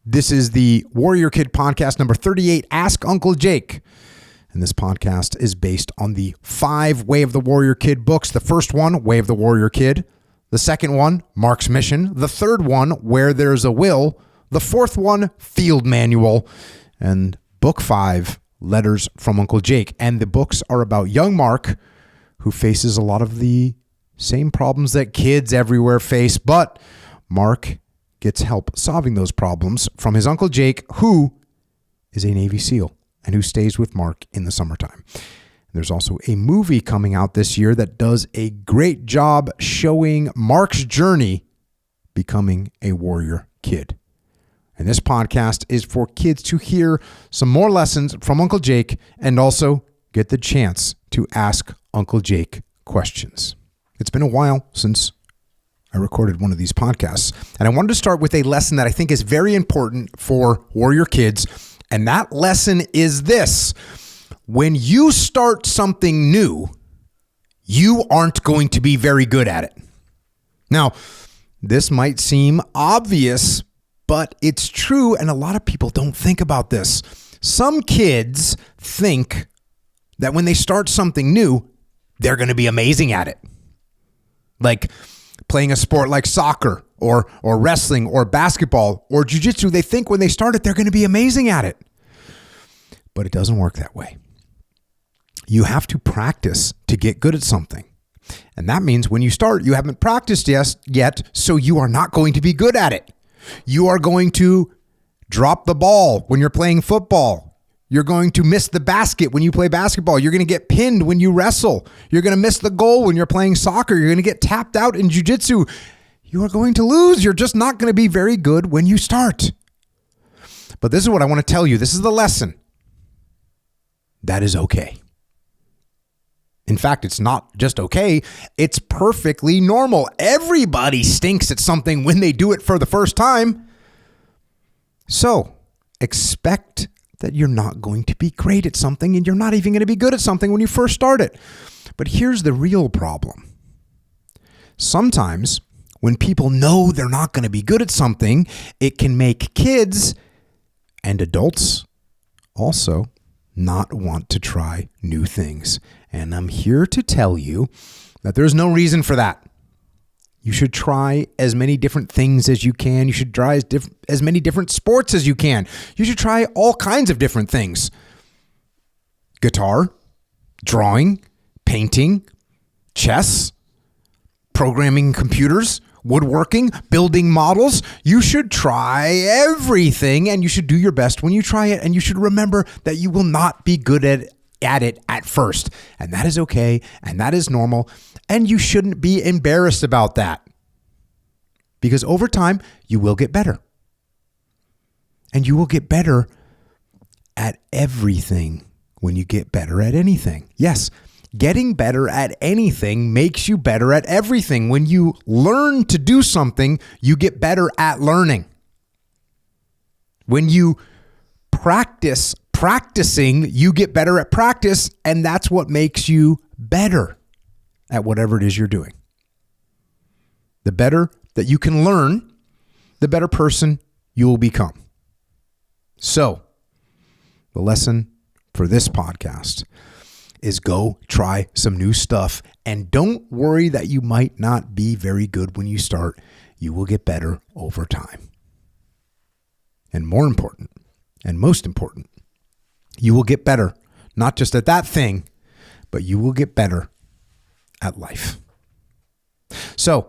This is the Warrior Kid podcast number 38, Ask Uncle Jake. And this podcast is based on the 5 Way of the Warrior Kid books. The first one, Way of the Warrior Kid. The second one, Mark's Mission. The third one, Where There's a Will. The fourth one, Field Manual. And book 5, Letters from Uncle Jake. And the books are about young Mark, who faces a lot of the same problems that kids everywhere face. But Mark gets help solving those problems from his Uncle Jake, who is a Navy SEAL and who stays with Mark in the summertime. There's also a movie coming out this year that does a great job showing Mark's journey becoming a warrior kid. And this podcast is for kids to hear some more lessons from Uncle Jake and also get the chance to ask Uncle Jake questions. It's been a while since I recorded one of these podcasts, and I wanted to start with a lesson that I think is very important for warrior kids, and that lesson is this. When you start something new, you aren't going to be very good at it. Now, this might seem obvious, but it's true, and a lot of people don't think about this. Some kids think that when they start something new, they're going to be amazing at it. Like playing a sport like soccer or wrestling or basketball or jiu-jitsu, they think when they start it, they're going to be amazing at it. But it doesn't work that way. You have to practice to get good at something. And that means when you start, you haven't practiced yet, so you are not going to be good at it. You are going to drop the ball when you're playing football. You're going to miss the basket when you play basketball. You're going to get pinned when you wrestle. You're going to miss the goal when you're playing soccer. You're going to get tapped out in jiu-jitsu. You are going to lose. You're just not going to be very good when you start. But this is what I want to tell you. This is the lesson. That is okay. In fact, it's not just okay. It's perfectly normal. Everybody stinks at something when they do it for the first time. So expect that you're not going to be great at something and you're not even going to be good at something when you first start it. But here's the real problem. Sometimes when people know they're not going to be good at something, it can make kids and adults also not want to try new things. And I'm here to tell you that there's no reason for that. You should try as many different things as you can. You should try as many different sports as you can. You should try all kinds of different things. Guitar, drawing, painting, chess, programming computers, woodworking, building models. You should try everything, and you should do your best when you try it. And you should remember that you will not be good at it at first. And that is okay. And that is normal. And you shouldn't be embarrassed about that. Because over time, you will get better. And you will get better at everything when you get better at anything. Yes, getting better at anything makes you better at everything. When you learn to do something, you get better at learning. When you practicing, you get better at practice, and that's what makes you better at whatever it is you're doing. The better that you can learn, the better person you will become. So, the lesson for this podcast is go try some new stuff, and don't worry that you might not be very good when you start. You will get better over time. And more important, and most important, you will get better, not just at that thing, but you will get better at life. So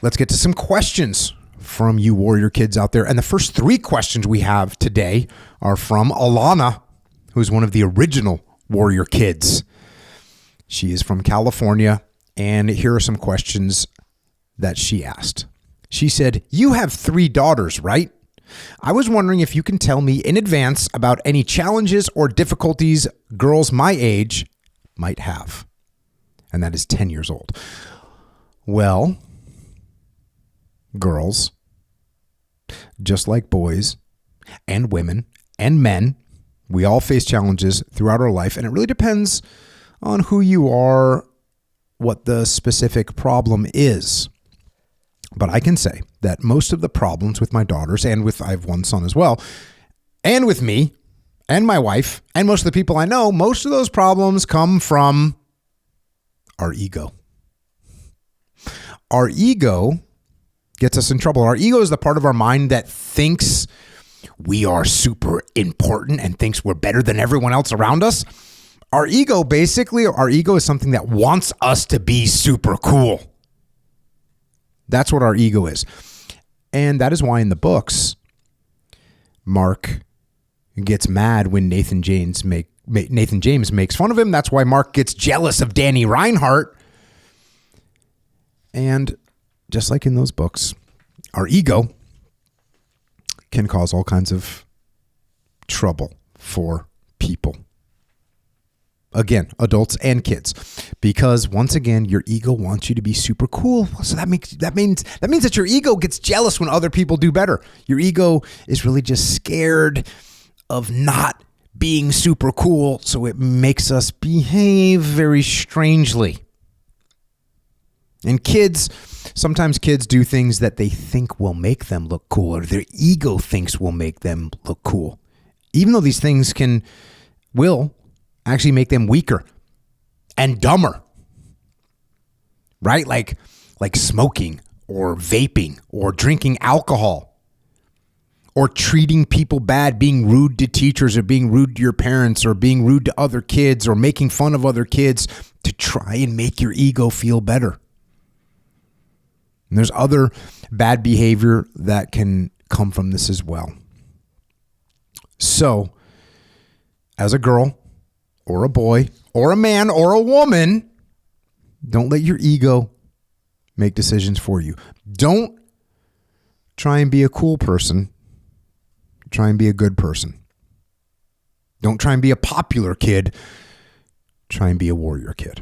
let's get to some questions from you warrior kids out there. And the first 3 questions we have today are from Alana, who's one of the original warrior kids. She is from California, and here are some questions that she asked. She said, "You have 3 daughters, right? I was wondering if you can tell me in advance about any challenges or difficulties girls my age might have." And that is 10 years old. Well, girls, just like boys and women and men, we all face challenges throughout our life, and it really depends on who you are, what the specific problem is. But I can say that most of the problems with my daughters and I have one son as well, and with me and my wife and most of the people I know, most of those problems come from our ego. Our ego gets us in trouble. Our ego is the part of our mind that thinks we are super important and thinks we're better than everyone else around us. Our ego is something that wants us to be super cool. That's what our ego is. And that is why in the books, Mark gets mad when Nathan James makes fun of him. That's why Mark gets jealous of Danny Reinhardt. And just like in those books, our ego can cause all kinds of trouble for people. Again, adults and kids, because once again, your ego wants you to be super cool. So that means that your ego gets jealous when other people do better. Your ego is really just scared of not being super cool, so it makes us behave very strangely. And sometimes kids do things that they think will make them look cool, or their ego thinks will make them look cool, even though these things will actually make them weaker and dumber, right? Like smoking or vaping or drinking alcohol or treating people bad, being rude to teachers or being rude to your parents or being rude to other kids or making fun of other kids to try and make your ego feel better. And there's other bad behavior that can come from this as well. So, as a girl or a boy or a man or a woman, don't let your ego make decisions for you. Don't try and be a cool person. Try and be a good person. Don't try and be a popular kid. Try and be a warrior kid.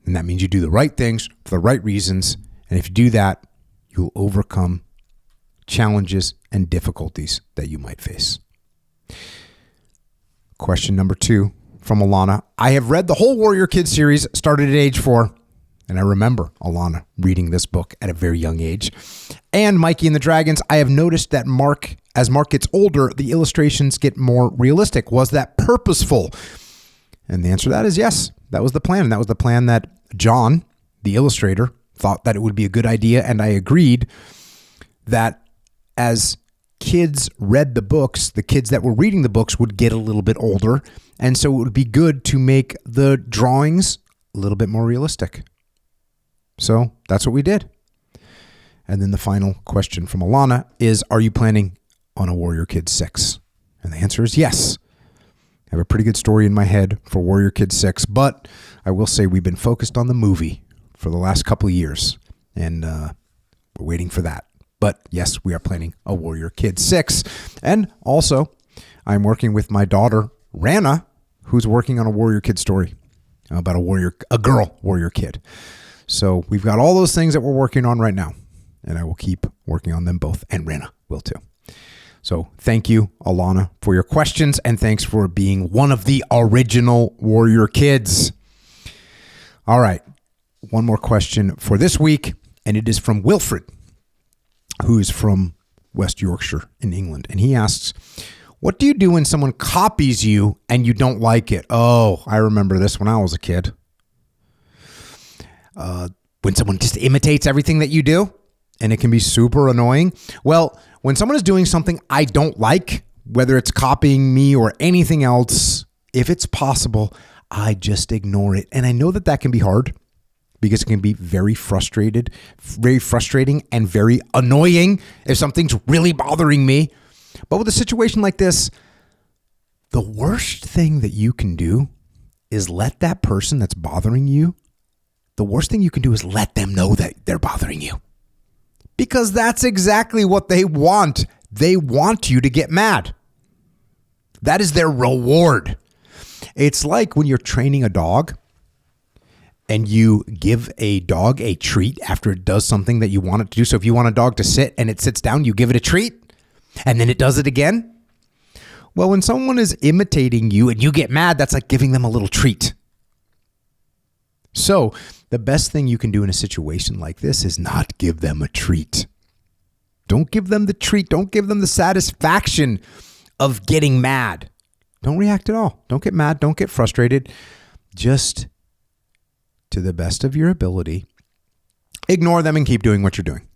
And that means you do the right things for the right reasons. And if you do that, you'll overcome challenges and difficulties that you might face. Question number 2 from Alana. I have read the whole Warrior Kid series, started at age 4. And I remember Alana reading this book at a very young age. And Mikey and the Dragons, I have noticed that as Mark gets older, the illustrations get more realistic. Was that purposeful? And the answer to that is yes. That was the plan. And that was the plan that John, the illustrator, thought that it would be a good idea. And I agreed that as kids read the books, the kids that were reading the books would get a little bit older. And so it would be good to make the drawings a little bit more realistic. So that's what we did. And then the final question from Alana is, are you planning on a Warrior Kid 6? And the answer is yes. I have a pretty good story in my head for Warrior Kid 6, but I will say we've been focused on the movie for the last couple of years, and we're waiting for that. But yes, we are planning a Warrior Kid 6. And also, I'm working with my daughter, Rana, who's working on a Warrior Kid story about a girl warrior kid. So we've got all those things that we're working on right now, and I will keep working on them both, and Rana will too. So thank you, Alana, for your questions, and thanks for being one of the original Warrior Kids. All right, one more question for this week, and it is from Wilfred, who is from West Yorkshire in England, and he asks, what do you do when someone copies you and you don't like it? Oh, I remember this when I was a kid. When someone just imitates everything that you do, and it can be super annoying. Well, when someone is doing something I don't like, whether it's copying me or anything else, if it's possible, I just ignore it. And I know that can be hard because it can be very frustrating and very annoying if something's really bothering me. But with a situation like this, the worst thing that you can do is let that person that's bothering you, the worst thing you can do is let them know that they're bothering you. Because that's exactly what they want. They want you to get mad. That is their reward. It's like when you're training a dog and you give a dog a treat after it does something that you want it to do. So if you want a dog to sit and it sits down, you give it a treat and then it does it again. Well, when someone is imitating you and you get mad, that's like giving them a little treat. So the best thing you can do in a situation like this is not give them a treat. Don't give them the treat. Don't give them the satisfaction of getting mad. Don't react at all. Don't get mad. Don't get frustrated. Just to the best of your ability, ignore them and keep doing what you're doing.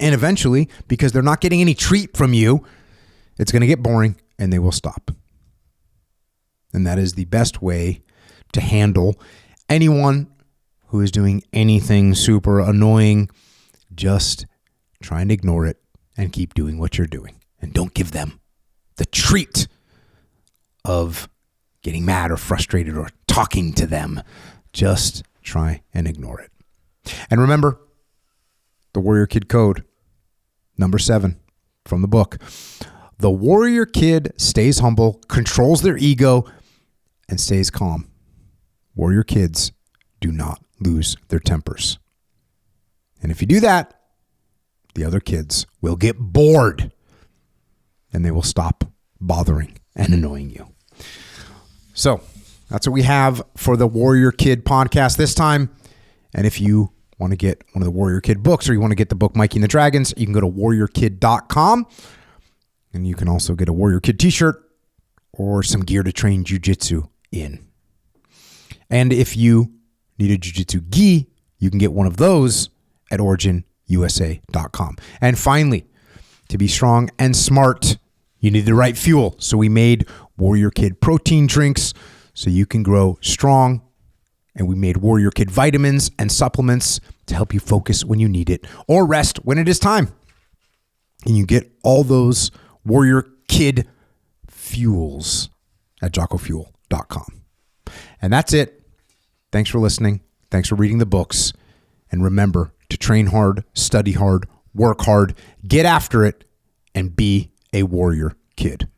And eventually, because they're not getting any treat from you, it's going to get boring and they will stop. And that is the best way to handle anyone who is doing anything super annoying. Just try and ignore it and keep doing what you're doing. And don't give them the treat of getting mad or frustrated or talking to them. Just try and ignore it. And remember, the Warrior Kid Code, number 7 from the book. The warrior kid stays humble, controls their ego, and stays calm. Warrior kids do not lose their tempers. And if you do that, the other kids will get bored and they will stop bothering and annoying you. So that's what we have for the Warrior Kid podcast this time. And if you want to get one of the Warrior Kid books or you want to get the book Mikey and the Dragons, you can go to warriorkid.com. And you can also get a Warrior Kid t-shirt or some gear to train jiu-jitsu in. And if you need a jiu-jitsu gi, you can get one of those at originusa.com. And finally, to be strong and smart, you need the right fuel. So we made Warrior Kid protein drinks so you can grow strong. And we made Warrior Kid vitamins and supplements to help you focus when you need it or rest when it is time. And you get all those Warrior Kid fuels at jockofuel.com. And that's it. Thanks for listening. Thanks for reading the books. And remember to train hard, study hard, work hard, get after it, and be a warrior kid.